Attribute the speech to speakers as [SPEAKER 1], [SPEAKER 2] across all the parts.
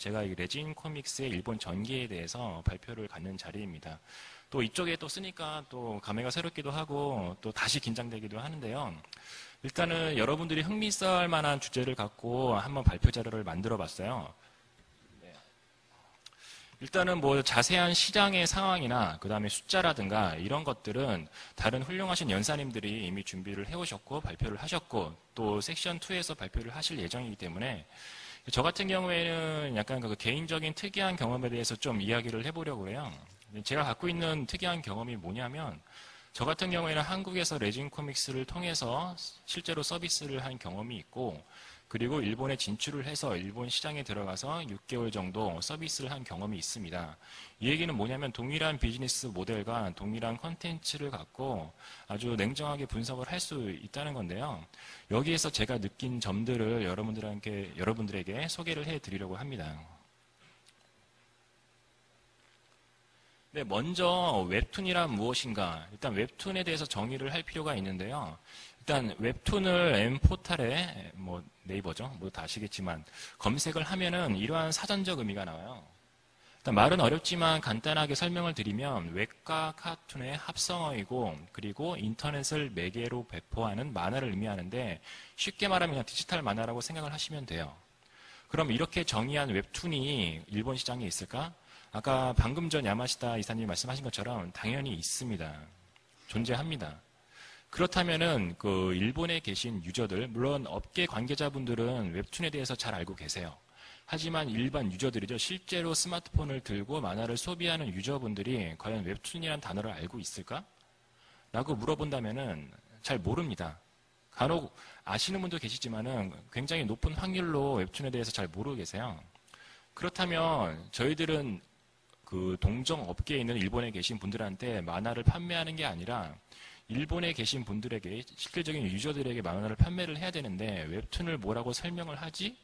[SPEAKER 1] 제가 이 레진 코믹스의 일본 전기에 대해서 발표를 갖는 자리입니다. 또 이쪽에 또 쓰니까 또 감회가 새롭기도 하고 또 다시 긴장되기도 하는데요. 일단은 여러분들이 흥미있어할 만한 주제를 갖고 한번 발표 자료를 만들어 봤어요. 일단은 뭐 자세한 시장의 상황이나 그 다음에 숫자라든가 이런 것들은 다른 훌륭하신 연사님들이 이미 준비를 해오셨고 발표를 하셨고 또 섹션 2에서 발표를 하실 예정이기 때문에 저 같은 경우에는 약간 그 개인적인 특이한 경험에 대해서 좀 이야기를 해보려고 해요. 제가 갖고 있는 특이한 경험이 뭐냐면 저 같은 경우에는 한국에서 레진 코믹스를 통해서 실제로 서비스를 한 경험이 있고 그리고 일본에 진출을 해서 일본 시장에 들어가서 6개월 정도 서비스를 한 경험이 있습니다. 이 얘기는 뭐냐면 동일한 비즈니스 모델과 동일한 컨텐츠를 갖고 아주 냉정하게 분석을 할 수 있다는 건데요. 여기에서 제가 느낀 점들을 여러분들에게 소개를 해드리려고 합니다. 네, 먼저 웹툰이란 무엇인가? 일단 웹툰에 대해서 정의를 할 필요가 있는데요. 일단 웹툰을 M포탈에 뭐 네이버죠. 뭐 다 아시겠지만 검색을 하면은 이러한 사전적 의미가 나와요. 일단 말은 어렵지만 간단하게 설명을 드리면 웹과 카툰의 합성어이고 그리고 인터넷을 매개로 배포하는 만화를 의미하는데 쉽게 말하면 그냥 디지털 만화라고 생각을 하시면 돼요. 그럼 이렇게 정의한 웹툰이 일본 시장에 있을까? 아까 방금 전 야마시타 이사님이 말씀하신 것처럼 당연히 있습니다. 존재합니다. 그렇다면은 그 일본에 계신 유저들, 물론 업계 관계자분들은 웹툰에 대해서 잘 알고 계세요. 하지만 일반 유저들이죠. 실제로 스마트폰을 들고 만화를 소비하는 유저분들이 과연 웹툰이라는 단어를 알고 있을까? 라고 물어본다면은 잘 모릅니다. 간혹 아시는 분도 계시지만은 굉장히 높은 확률로 웹툰에 대해서 잘 모르고 계세요. 그렇다면 저희들은 그 동종 업계에 있는 일본에 계신 분들한테 만화를 판매하는 게 아니라 일본에 계신 분들에게 실질적인 유저들에게 만화를 판매를 해야 되는데 웹툰을 뭐라고 설명을 하지?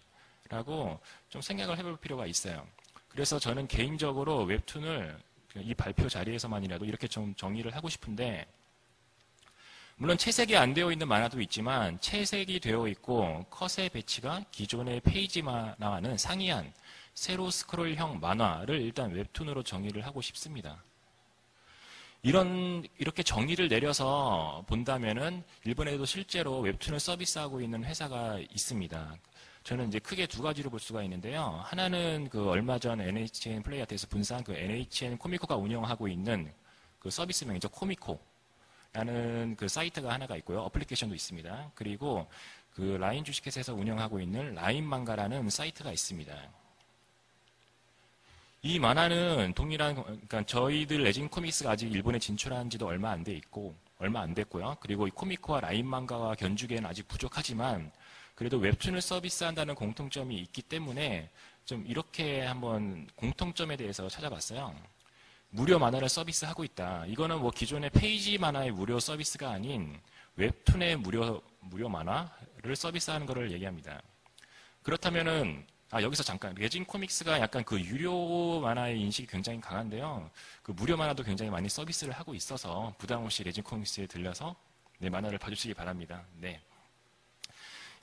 [SPEAKER 1] 라고 좀 생각을 해볼 필요가 있어요. 그래서 저는 개인적으로 웹툰을 이 발표 자리에서만이라도 이렇게 좀 정의를 하고 싶은데 물론 채색이 안 되어 있는 만화도 있지만 채색이 되어 있고 컷의 배치가 기존의 페이지 만화와는 상이한 세로 스크롤형 만화를 일단 웹툰으로 정의를 하고 싶습니다. 이렇게 정의를 내려서 본다면은 일본에도 실제로 웹툰을 서비스하고 있는 회사가 있습니다. 저는 이제 크게 두 가지로 볼 수가 있는데요. 하나는 그 얼마 전 NHN 플레이아트에서 분사한 그 NHN 코미코가 운영하고 있는 그 서비스명이죠. 코미코라는 그 사이트가 하나가 있고요. 어플리케이션도 있습니다. 그리고 그 라인 주식회사에서 운영하고 있는 라인망가라는 사이트가 있습니다. 이 만화는 그러니까 저희들 레진 코믹스가 아직 일본에 진출한 지도 얼마 안 됐고요. 그리고 이 코미코와 라인망가와 견주기에는 아직 부족하지만 그래도 웹툰을 서비스한다는 공통점이 있기 때문에 좀 이렇게 한번 공통점에 대해서 찾아봤어요. 무료 만화를 서비스하고 있다. 이거는 뭐 기존의 페이지 만화의 무료 서비스가 아닌 웹툰의 무료 만화를 서비스하는 것을 얘기합니다. 그렇다면은 여기서 잠깐 레진 코믹스가 약간 그 유료 만화의 인식이 굉장히 강한데요. 그 무료 만화도 굉장히 많이 서비스를 하고 있어서 부담 없이 레진 코믹스에 들려서 네, 만화를 봐주시기 바랍니다. 네.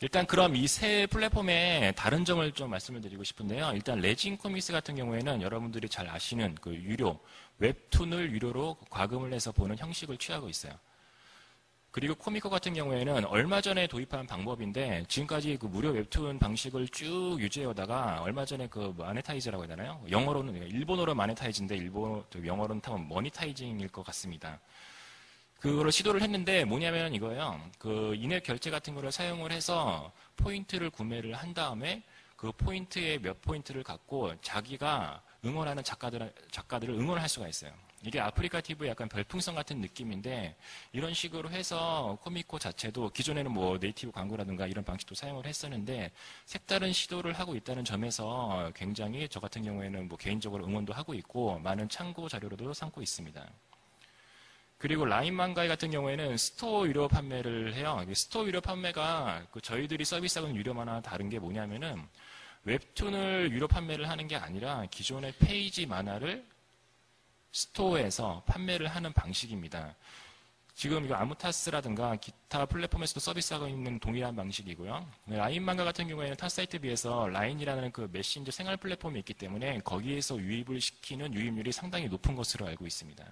[SPEAKER 1] 일단 그럼 이 세 플랫폼의 다른 점을 좀 말씀을 드리고 싶은데요. 일단 레진 코믹스 같은 경우에는 여러분들이 잘 아시는 그 유료 웹툰을 유료로 과금을 해서 보는 형식을 취하고 있어요. 그리고 코미코 같은 경우에는 얼마 전에 도입한 방법인데 지금까지 그 무료 웹툰 방식을 쭉 유지해오다가 얼마 전에 그 마네타이즈라고 해야 되나요? 일본어로 마네타이즈인데 영어로는 타면 머니타이징일 것 같습니다. 그거를 시도를 했는데 뭐냐면 이거예요. 그 인앱 결제 같은 거를 사용을 해서 포인트를 구매를 한 다음에 그 포인트의 몇 포인트를 갖고 자기가 응원하는 작가들을 응원할 수가 있어요. 이게 아프리카 TV의 약간 별풍선 같은 느낌인데 이런 식으로 해서 코미코 자체도 기존에는 뭐 네이티브 광고라든가 이런 방식도 사용을 했었는데 색다른 시도를 하고 있다는 점에서 굉장히 저 같은 경우에는 뭐 개인적으로 응원도 하고 있고 많은 참고 자료로도 삼고 있습니다. 그리고 라인망가이 같은 경우에는 스토어 유료 판매를 해요. 스토어 유료 판매가 그 저희들이 서비스하는 유료만화 다른 게 뭐냐면은 웹툰을 유료 판매를 하는 게 아니라 기존의 페이지 만화를 스토어에서 판매를 하는 방식입니다. 지금 이거 아무타스라든가 기타 플랫폼에서도 서비스하고 있는 동일한 방식이고요. 라인망가 같은 경우에는 타 사이트에 비해서 라인이라는 그 메신저 생활 플랫폼이 있기 때문에 거기에서 유입을 시키는 유입률이 상당히 높은 것으로 알고 있습니다.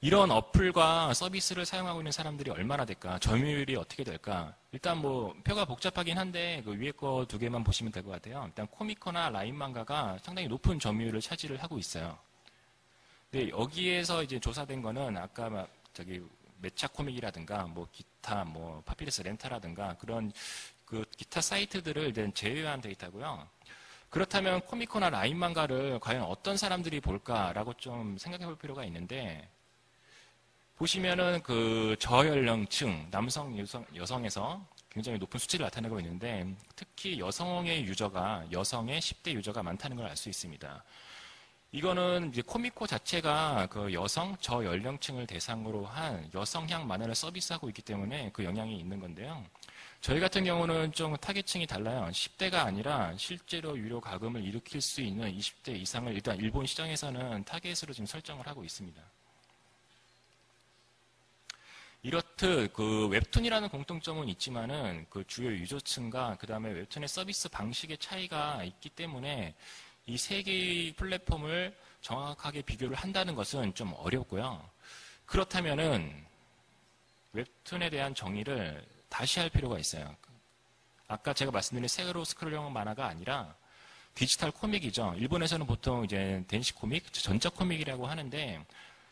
[SPEAKER 1] 이런 어플과 서비스를 사용하고 있는 사람들이 얼마나 될까? 점유율이 어떻게 될까? 일단 뭐 표가 복잡하긴 한데 그 위에 거 두 개만 보시면 될 것 같아요. 일단 코미커나 라인망가가 상당히 높은 점유율을 차지를 하고 있어요. 근데 여기에서 이제 조사된 거는 아까 막 저기 매차 코믹이라든가 뭐 기타 뭐 파피러스 렌타라든가 그런 그 기타 사이트들을 이제 제외한 데이터고요. 그렇다면 코미코나 라인망가를 과연 어떤 사람들이 볼까라고 좀 생각해 볼 필요가 있는데, 보시면은 그 저연령층 남성 여성에서 굉장히 높은 수치를 나타내고 있는데, 특히 여성의 유저가 여성의 10대 유저가 많다는 걸 알 수 있습니다. 이거는 이제 코미코 자체가 그 여성 저연령층을 대상으로 한 여성향 만화를 서비스하고 있기 때문에 그 영향이 있는 건데요. 저희 같은 경우는 좀 타겟층이 달라요. 10대가 아니라 실제로 유료 가금을 일으킬 수 있는 20대 이상을 일단 일본 시장에서는 타겟으로 지금 설정을 하고 있습니다. 이렇듯 그 웹툰이라는 공통점은 있지만은 그 주요 유저층과 그 다음에 웹툰의 서비스 방식의 차이가 있기 때문에 이 세 개의 플랫폼을 정확하게 비교를 한다는 것은 좀 어렵고요. 그렇다면은 웹툰에 대한 정의를 다시 할 필요가 있어요. 아까 제가 말씀드린 세로 스크롤형 만화가 아니라 디지털 코믹이죠. 일본에서는 보통 이제電子코믹, 전자 코믹이라고 하는데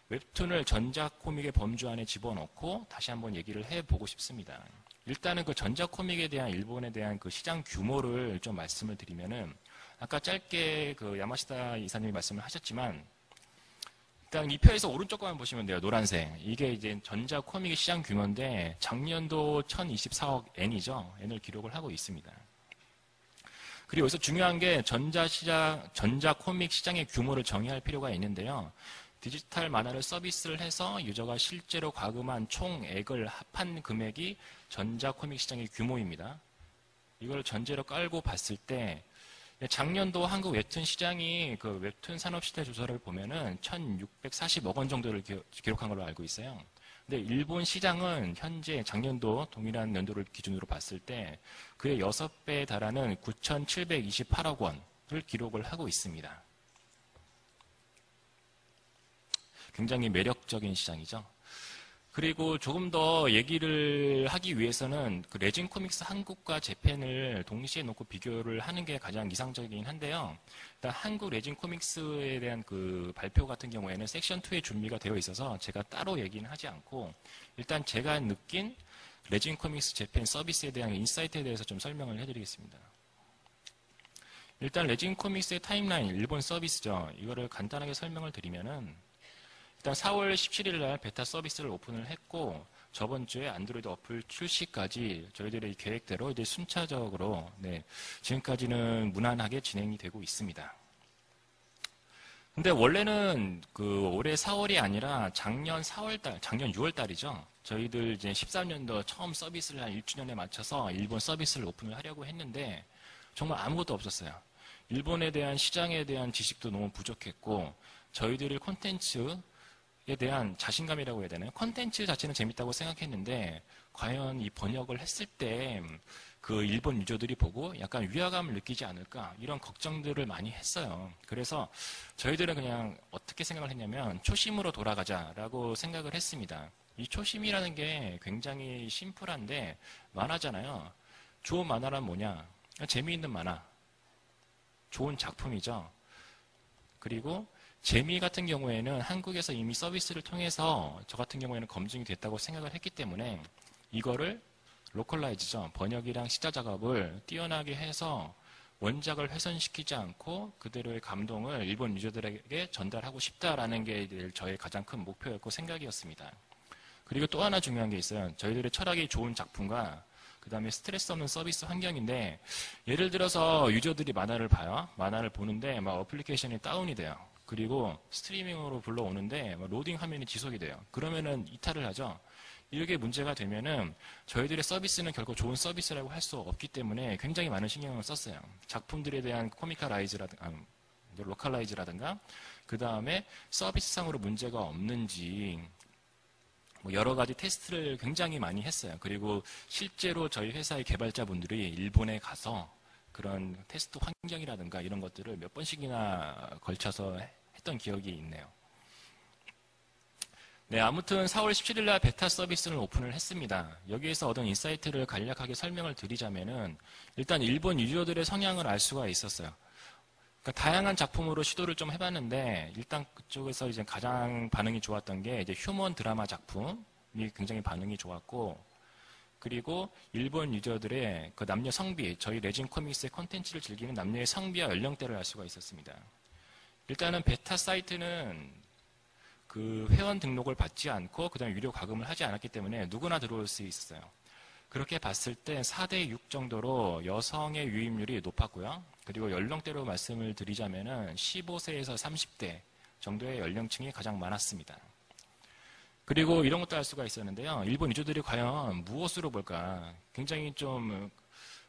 [SPEAKER 1] 웹툰을 전자 코믹의 범주 안에 집어넣고 다시 한번 얘기를 해보고 싶습니다. 일단은 그 전자 코믹에 대한 일본에 대한 그 시장 규모를 좀 말씀을 드리면은 아까 짧게 그 야마시타 이사님이 말씀을 하셨지만 일단 이 표에서 오른쪽 거만 보시면 돼요. 노란색. 이게 이제 전자 코믹의 시장 규모인데 작년도 1024억 엔이죠. 엔을 기록을 하고 있습니다. 그리고 여기서 중요한 게 전자 코믹 시장의 규모를 정의할 필요가 있는데요. 디지털 만화를 서비스를 해서 유저가 실제로 과금한 총액을 합한 금액이 전자 코믹 시장의 규모입니다. 이걸 전제로 깔고 봤을 때 작년도 한국 웹툰 시장이 그 웹툰 산업시대 조사를 보면은 1640억 원 정도를 기록한 걸로 알고 있어요. 근데 일본 시장은 현재 작년도 동일한 연도를 기준으로 봤을 때 그의 6배에 달하는 9728억 원을 기록을 하고 있습니다. 굉장히 매력적인 시장이죠. 그리고 조금 더 얘기를 하기 위해서는 그 레진 코믹스 한국과 재팬을 동시에 놓고 비교를 하는 게 가장 이상적이긴 한데요. 일단 한국 레진 코믹스에 대한 그 발표 같은 경우에는 섹션 2에 준비가 되어 있어서 제가 따로 얘기는 하지 않고 일단 제가 느낀 레진 코믹스 재팬 서비스에 대한 인사이트에 대해서 좀 설명을 해드리겠습니다. 일단 레진 코믹스의 타임라인, 일본 서비스죠. 이거를 간단하게 설명을 드리면은 일단 4월 17일 날 베타 서비스를 오픈을 했고 저번 주에 안드로이드 어플 출시까지 저희들의 계획대로 이제 순차적으로 지금까지는 무난하게 진행이 되고 있습니다. 근데 원래는 그 올해 4월이 아니라 작년 4월달, 작년 6월달이죠. 저희들 이제 13년도 처음 서비스를 한 1주년에 맞춰서 일본 서비스를 오픈을 하려고 했는데 정말 아무것도 없었어요. 일본에 대한 시장에 대한 지식도 너무 부족했고 저희들의 콘텐츠에 대한 자신감이라고 해야 되나요? 콘텐츠 자체는 재밌다고 생각했는데 과연 이 번역을 했을 때 그 일본 유저들이 보고 약간 위화감을 느끼지 않을까 이런 걱정들을 많이 했어요. 그래서 저희들은 그냥 어떻게 생각을 했냐면 초심으로 돌아가자라고 생각을 했습니다. 이 초심이라는 게 굉장히 심플한데 만화잖아요. 좋은 만화란 뭐냐? 재미있는 만화. 좋은 작품이죠. 그리고 재미 같은 경우에는 한국에서 이미 서비스를 통해서 저 같은 경우에는 검증이 됐다고 생각을 했기 때문에 이거를 로컬라이즈죠. 번역이랑 시자 작업을 뛰어나게 해서 원작을 훼손시키지 않고 그대로의 감동을 일본 유저들에게 전달하고 싶다라는 게 저의 가장 큰 목표였고 생각이었습니다. 그리고 또 하나 중요한 게 있어요. 저희들의 철학이 좋은 작품과 그 다음에 스트레스 없는 서비스 환경인데 예를 들어서 유저들이 만화를 봐요. 만화를 보는데 막 어플리케이션이 다운이 돼요. 그리고 스트리밍으로 불러오는데 로딩 화면이 지속이 돼요. 그러면은 이탈을 하죠. 이렇게 문제가 되면은 저희들의 서비스는 결코 좋은 서비스라고 할 수 없기 때문에 굉장히 많은 신경을 썼어요. 작품들에 대한 코미카라이즈라든가 로컬라이즈라든가 그 다음에 서비스상으로 문제가 없는지 뭐 여러 가지 테스트를 굉장히 많이 했어요. 그리고 실제로 저희 회사의 개발자분들이 일본에 가서 그런 테스트 환경이라든가 이런 것들을 몇 번씩이나 걸쳐서 했던 기억이 있네요. 네, 아무튼 4월 17일 날 베타 서비스를 오픈을 했습니다. 여기에서 얻은 인사이트를 간략하게 설명을 드리자면은 일단 일본 유저들의 성향을 알 수가 있었어요. 그러니까 다양한 작품으로 시도를 좀 해봤는데 일단 그쪽에서 이제 가장 반응이 좋았던 게 이제 휴먼 드라마 작품이 굉장히 반응이 좋았고, 그리고 일본 유저들의 그 남녀 성비, 저희 레진 코믹스의 콘텐츠를 즐기는 남녀의 성비와 연령대를 알 수가 있었습니다. 일단은 베타 사이트는 그 회원 등록을 받지 않고 그다음에 유료 과금을 하지 않았기 때문에 누구나 들어올 수 있었어요. 그렇게 봤을 때 4대 6 정도로 여성의 유입률이 높았고요. 그리고 연령대로 말씀을 드리자면은 15세에서 30대 정도의 연령층이 가장 많았습니다. 그리고 이런 것도 알 수가 있었는데요. 일본 유저들이 과연 무엇으로 볼까? 굉장히 좀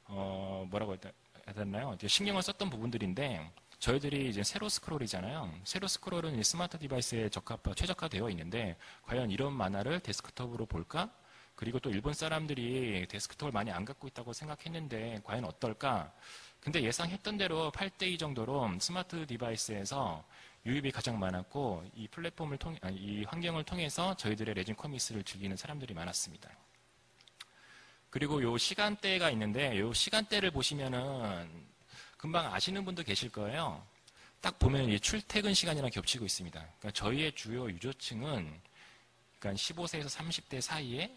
[SPEAKER 1] 뭐라고 해야 되나요? 신경을 썼던 부분들인데, 저희들이 이제 세로 스크롤이잖아요. 세로 스크롤은 스마트 디바이스에 최적화되어 있는데 과연 이런 만화를 데스크톱으로 볼까? 그리고 또 일본 사람들이 데스크톱을 많이 안 갖고 있다고 생각했는데 과연 어떨까? 근데 예상했던 대로 8대2 정도로 스마트 디바이스에서 유입이 가장 많았고, 이 플랫폼을 이 환경을 통해서 저희들의 레진 코믹스를 즐기는 사람들이 많았습니다. 그리고 요 시간대가 있는데 요 시간대를 보시면은 금방 아시는 분도 계실 거예요. 딱 보면 이 출퇴근 시간이랑 겹치고 있습니다. 그러니까 저희의 주요 유저층은 그러니까 15세에서 30대 사이에,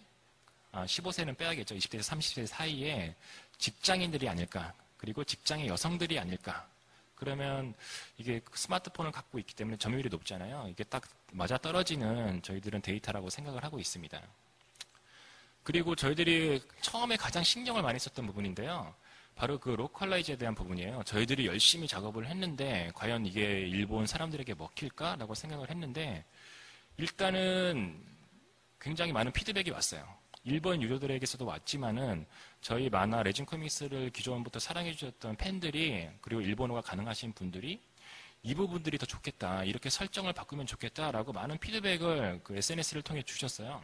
[SPEAKER 1] 15세는 빼야겠죠. 20대에서 30대 사이에 직장인들이 아닐까. 그리고 직장의 여성들이 아닐까. 그러면 이게 스마트폰을 갖고 있기 때문에 점유율이 높잖아요. 이게 딱 맞아 떨어지는 저희들은 데이터라고 생각을 하고 있습니다. 그리고 저희들이 처음에 가장 신경을 많이 썼던 부분인데요. 바로 그 로컬라이즈에 대한 부분이에요. 저희들이 열심히 작업을 했는데 과연 이게 일본 사람들에게 먹힐까라고 생각을 했는데 일단은 굉장히 많은 피드백이 왔어요. 일본 유저들에게서도 왔지만은 저희 만화 레진 코믹스를 기존부터 사랑해 주셨던 팬들이, 그리고 일본어가 가능하신 분들이 이 부분들이 더 좋겠다, 이렇게 설정을 바꾸면 좋겠다라고 많은 피드백을 그 SNS를 통해 주셨어요.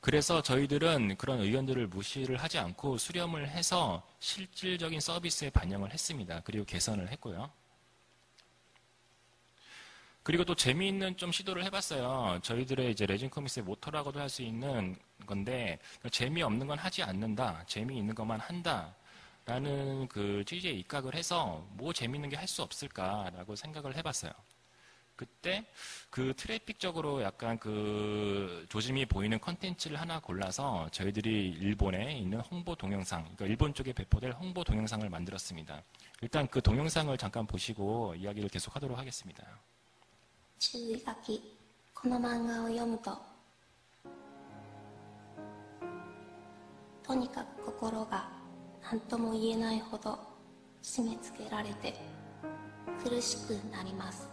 [SPEAKER 1] 그래서 저희들은 그런 의견들을 무시를 하지 않고 수렴을 해서 실질적인 서비스에 반영을 했습니다. 그리고 개선을 했고요. 그리고 또 재미있는 좀 시도를 해봤어요. 저희들의 이제 레진 코믹스의 모토라고도 할 수 있는 건데, 재미없는 건 하지 않는다, 재미있는 것만 한다 라는 그 취지에 입각을 해서 뭐 재미있는 게 할 수 없을까라고 생각을 해봤어요. 그때 그 트래픽적으로 약간 그 조짐이 보이는 컨텐츠를 하나 골라서 저희들이 일본에 있는 홍보 동영상, 그러니까 일본 쪽에 배포될 홍보 동영상을 만들었습니다. 일단 그 동영상을 잠깐 보시고 이야기를 계속하도록 하겠습니다.
[SPEAKER 2] 注意書き。この漫画を読むと、とにかく心が何とも言えないほど締め付けられて苦しくなります。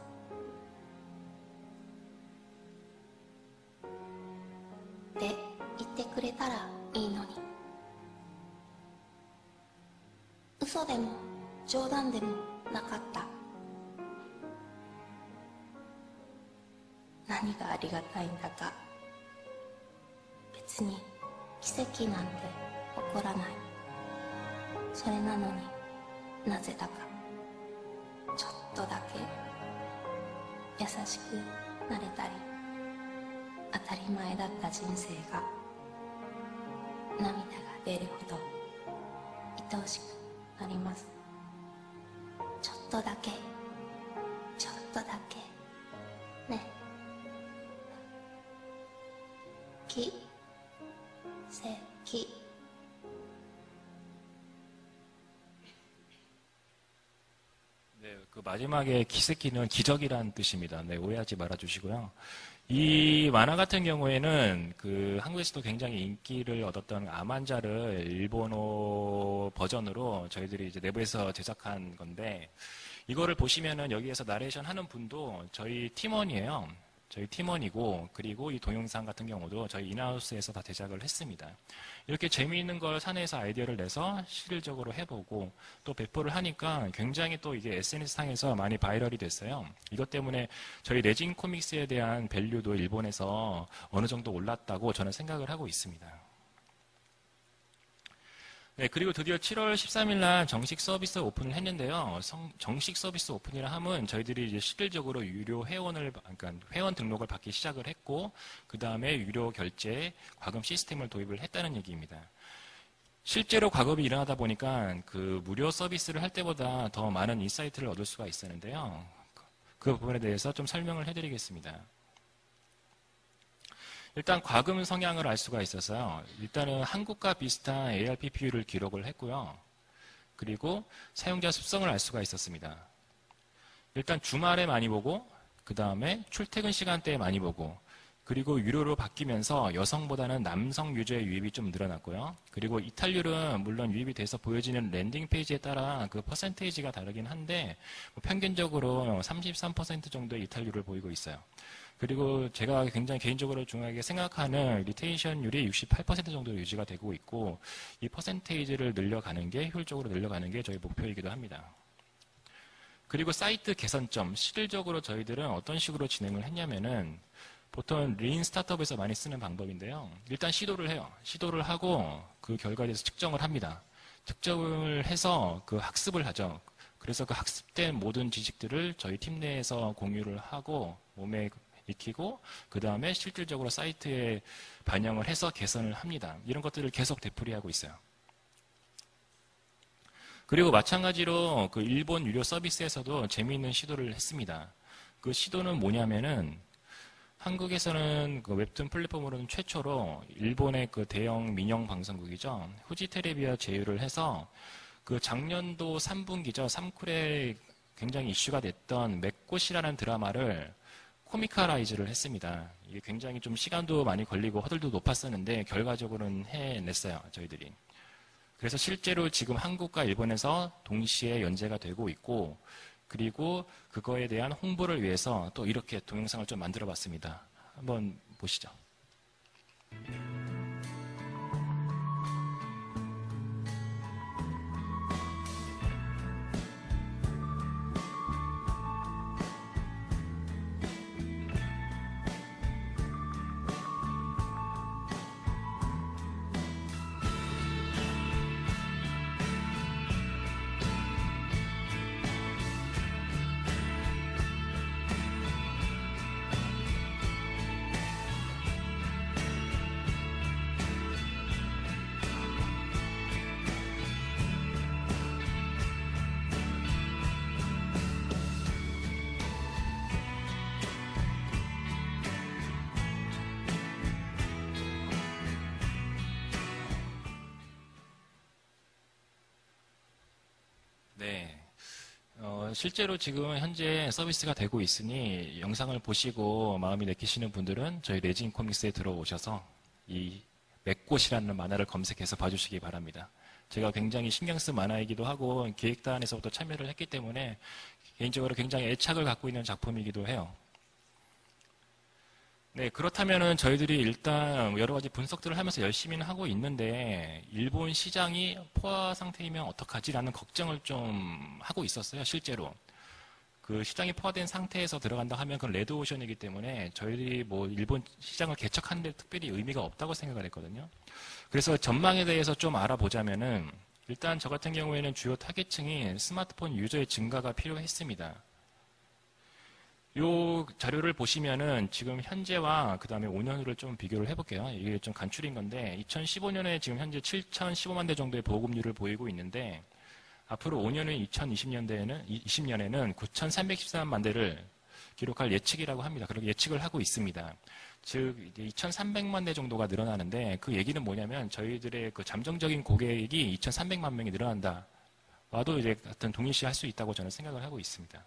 [SPEAKER 2] って言ってくれたらいいのに。嘘でも冗談でもなかった。何がありがたいんだか。別に奇跡なんて起こらない。それなのになぜだかちょっとだけ優しくなれたり、当たり前だった人生が涙が出るほど愛おしくなります。ちょっとだけ、ちょっとだけね。奇跡。
[SPEAKER 1] 네, 그 마지막에 기세키는 기적이라는 뜻입니다. 네, 오해하지 말아주시고요. 이 만화 같은 경우에는 그 한국에서도 굉장히 인기를 얻었던 아만자를 일본어 버전으로 저희들이 이제 내부에서 제작한 건데, 이거를 보시면은 여기에서 나레이션 하는 분도 저희 팀원이에요. 저희 팀원이고, 그리고 이 동영상 같은 경우도 저희 인하우스에서 다 제작을 했습니다. 이렇게 재미있는 걸 사내에서 아이디어를 내서 실질적으로 해보고 또 배포를 하니까 굉장히 또 이게 SNS상에서 많이 바이럴이 됐어요. 이것 때문에 저희 레진 코믹스에 대한 밸류도 일본에서 어느 정도 올랐다고 저는 생각을 하고 있습니다. 네, 그리고 드디어 7월 13일 날 정식 서비스 오픈을 했는데요. 정식 서비스 오픈이라 함은 저희들이 이제 실질적으로 유료 그러니까 회원 등록을 받기 시작을 했고, 그 다음에 유료 결제 과금 시스템을 도입을 했다는 얘기입니다. 실제로 과금이 일어나다 보니까 그 무료 서비스를 할 때보다 더 많은 인사이트를 얻을 수가 있었는데요. 그 부분에 대해서 좀 설명을 해드리겠습니다. 일단 과금 성향을 알 수가 있어서요. 일단은 한국과 비슷한 ARPPU를 기록을 했고요. 그리고 사용자 습성을 알 수가 있었습니다. 일단 주말에 많이 보고, 그 다음에 출퇴근 시간대에 많이 보고, 그리고 유료로 바뀌면서 여성보다는 남성 유저의 유입이 좀 늘어났고요. 그리고 이탈률은 물론 유입이 돼서 보여지는 랜딩 페이지에 따라 그 퍼센테이지가 다르긴 한데, 평균적으로 33% 정도의 이탈률을 보이고 있어요. 그리고 제가 굉장히 개인적으로 중요하게 생각하는 리테이션율이 68% 정도 유지가 되고 있고, 이 퍼센테이지를 늘려가는 게, 효율적으로 늘려가는 게 저희 목표이기도 합니다. 그리고 사이트 개선점, 실질적으로 저희들은 어떤 식으로 진행을 했냐면은, 보통 린 스타트업에서 많이 쓰는 방법인데요. 일단 시도를 해요. 시도를 하고 그 결과에 대해서 측정을 합니다. 측정을 해서 그 학습을 하죠. 그래서 그 학습된 모든 지식들을 저희 팀 내에서 공유를 하고 몸에 익히고, 그 다음에 실질적으로 사이트에 반영을 해서 개선을 합니다. 이런 것들을 계속 되풀이하고 있어요. 그리고 마찬가지로 그 일본 유료 서비스에서도 재미있는 시도를 했습니다. 그 시도는 뭐냐면은, 한국에서는 그 웹툰 플랫폼으로는 최초로 일본의 그 대형 민영 방송국이죠. 후지테레비와 제휴를 해서 그 작년도 3분기죠. 3쿨에 굉장히 이슈가 됐던 맥꽃이라는 드라마를 코미카라이즈를 했습니다. 이게 굉장히 좀 시간도 많이 걸리고 허들도 높았었는데 결과적으로는 해냈어요, 저희들이. 그래서 실제로 지금 한국과 일본에서 동시에 연재가 되고 있고, 그리고 그거에 대한 홍보를 위해서 또 이렇게 동영상을 좀 만들어 봤습니다. 한번 보시죠. 네. 실제로 지금 현재 서비스가 되고 있으니 영상을 보시고 마음이 내키시는 분들은 저희 레진 코믹스에 들어오셔서 이 맥꽃이라는 만화를 검색해서 봐주시기 바랍니다. 제가 굉장히 신경 쓴 만화이기도 하고 기획단에서부터 참여를 했기 때문에 개인적으로 굉장히 애착을 갖고 있는 작품이기도 해요. 네, 그렇다면은 저희들이 일단 여러 가지 분석들을 하면서 열심히는 하고 있는데 일본 시장이 포화 상태이면 어떡하지라는 걱정을 좀 하고 있었어요, 실제로. 그 시장이 포화된 상태에서 들어간다 하면 그건 레드오션이기 때문에 저희들이 뭐 일본 시장을 개척하는 데 특별히 의미가 없다고 생각을 했거든요. 그래서 전망에 대해서 좀 알아보자면은 일단 저 같은 경우에는 주요 타겟층이 스마트폰 유저의 증가가 필요했습니다. 요 자료를 보시면은 지금 현재와 그 다음에 5년 후를 좀 비교를 해볼게요. 이게 좀 간추린 건데 2015년에 지금 현재 7,015만 대 정도의 보급률을 보이고 있는데 앞으로 5년은 2020년에는 9,313만 대를 기록할 예측이라고 합니다. 그렇게 예측을 하고 있습니다. 즉 2,300만 대 정도가 늘어나는데 그 얘기는 뭐냐면 저희들의 그 잠정적인 고객이 2,300만 명이 늘어난다. 와도 이제 같은 동일시할 수 있다고 저는 생각을 하고 있습니다.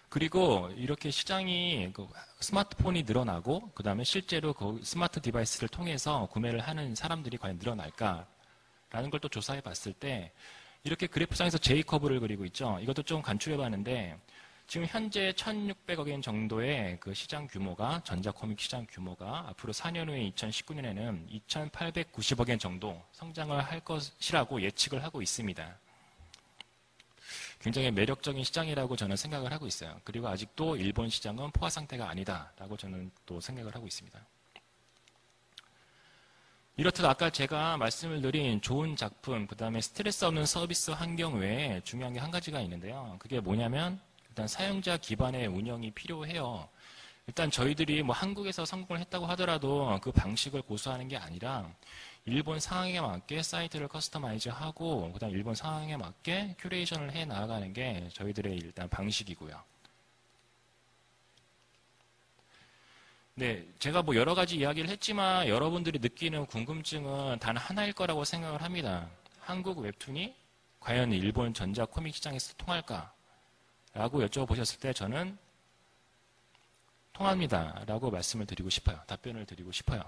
[SPEAKER 1] 그리고 이렇게 시장이 그 스마트폰이 늘어나고 그 다음에 실제로 그 스마트 디바이스를 통해서 구매를 하는 사람들이 과연 늘어날까라는 걸 또 조사해 봤을 때 이렇게 그래프상에서 J커브를 그리고 있죠. 이것도 좀 간추려 봤는데 지금 현재 1,600억 엔 정도의 그 시장 규모가, 전자코믹 시장 규모가 앞으로 4년 후에 2019년에는 2,890억 엔 정도 성장을 할 것이라고 예측을 하고 있습니다. 굉장히 매력적인 시장이라고 저는 생각을 하고 있어요. 그리고 아직도 일본 시장은 포화 상태가 아니다라고 저는 또 생각을 하고 있습니다. 이렇듯 아까 제가 말씀을 드린 좋은 작품, 그 다음에 스트레스 없는 서비스 환경 외에 중요한 게 한 가지가 있는데요. 그게 뭐냐면 일단 사용자 기반의 운영이 필요해요. 일단 저희들이 뭐 한국에서 성공을 했다고 하더라도 그 방식을 고수하는 게 아니라 일본 상황에 맞게 사이트를 커스터마이즈하고 그다음 일본 상황에 맞게 큐레이션을 해 나가는 게 저희들의 일단 방식이고요. 네, 제가 뭐 여러 가지 이야기를 했지만 여러분들이 느끼는 궁금증은 단 하나일 거라고 생각을 합니다. 한국 웹툰이 과연 일본 전자 코믹 시장에서 통할까? 라고 여쭤보셨을 때 저는 통합니다. 라고 말씀을 드리고 싶어요. 답변을 드리고 싶어요.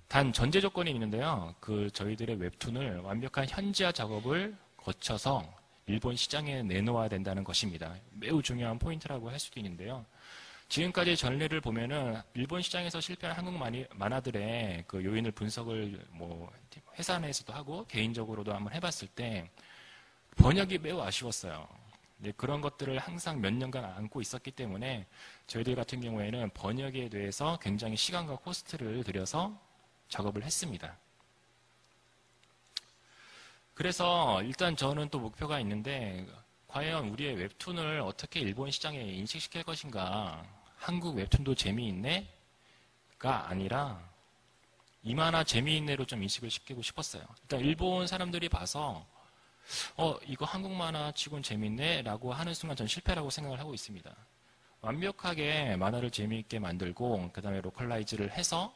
[SPEAKER 1] 단 전제 조건이 있는데요. 그 저희들의 웹툰을 완벽한 현지화 작업을 거쳐서 일본 시장에 내놓아야 된다는 것입니다. 매우 중요한 포인트라고 할 수도 있는데요. 지금까지 전례를 보면은 일본 시장에서 실패한 한국 만화들의 그 요인을 분석을 뭐 회사 내에서도 하고 개인적으로도 한번 해봤을 때 번역이 매우 아쉬웠어요. 네, 그런 것들을 항상 몇 년간 안고 있었기 때문에 저희들 같은 경우에는 번역에 대해서 굉장히 시간과 코스트를 들여서 작업을 했습니다. 그래서 일단 저는 또 목표가 있는데 과연 우리의 웹툰을 어떻게 일본 시장에 인식시킬 것인가. 한국 웹툰도 재미있네? 가 아니라 이만한 재미있네로 좀 인식을 시키고 싶었어요. 일단 일본 사람들이 봐서 이거 한국 만화 치곤 재밌네? 라고 하는 순간 전 실패라고 생각을 하고 있습니다. 완벽하게 만화를 재미있게 만들고 그 다음에 로컬라이즈를 해서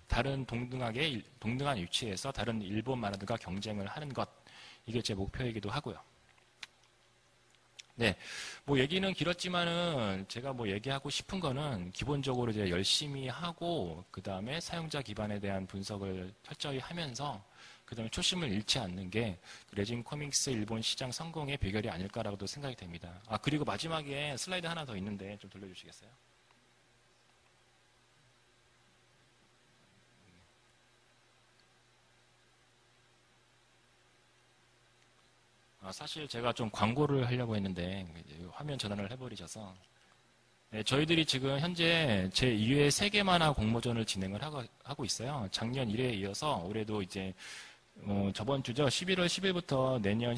[SPEAKER 1] 다른 동등한 위치에서 다른 일본 만화들과 경쟁을 하는 것. 이게 제 목표이기도 하고요. 네, 뭐 얘기는 길었지만은 제가 뭐 얘기하고 싶은 거는 기본적으로 이제 열심히 하고 그 다음에 사용자 기반에 대한 분석을 철저히 하면서 그 다음에 초심을 잃지 않는 게 레진 코믹스 일본 시장 성공의 비결이 아닐까라고도 생각이 됩니다. 아, 그리고 마지막에 슬라이드 하나 더 있는데 좀 돌려주시겠어요? 사실 제가 좀 광고를 하려고 했는데 화면 전환을 해버리셔서 네, 저희들이 지금 현재 제2회 세계 만화 공모전을 진행을 하고 있어요. 작년 1회에 이어서 올해도 이제 저번 주죠. 11월 10일부터 내년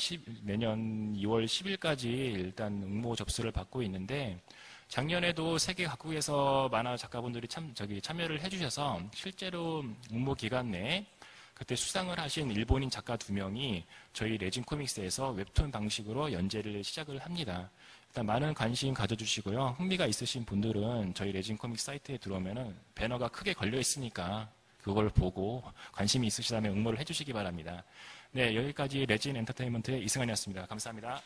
[SPEAKER 1] 2월 10일까지 일단 응모 접수를 받고 있는데 작년에도 세계 각국에서 만화 작가분들이 참여를 해주셔서 실제로 응모 기간 내에 그때 수상을 하신 일본인 작가 2명이 저희 레진 코믹스에서 웹툰 방식으로 연재를 시작을 합니다. 일단 많은 관심 가져주시고요. 흥미가 있으신 분들은 저희 레진 코믹스 사이트에 들어오면은 배너가 크게 걸려 있으니까 그걸 보고 관심이 있으시다면 응모를 해주시기 바랍니다. 네, 여기까지 레진 엔터테인먼트의 이승환이었습니다. 감사합니다.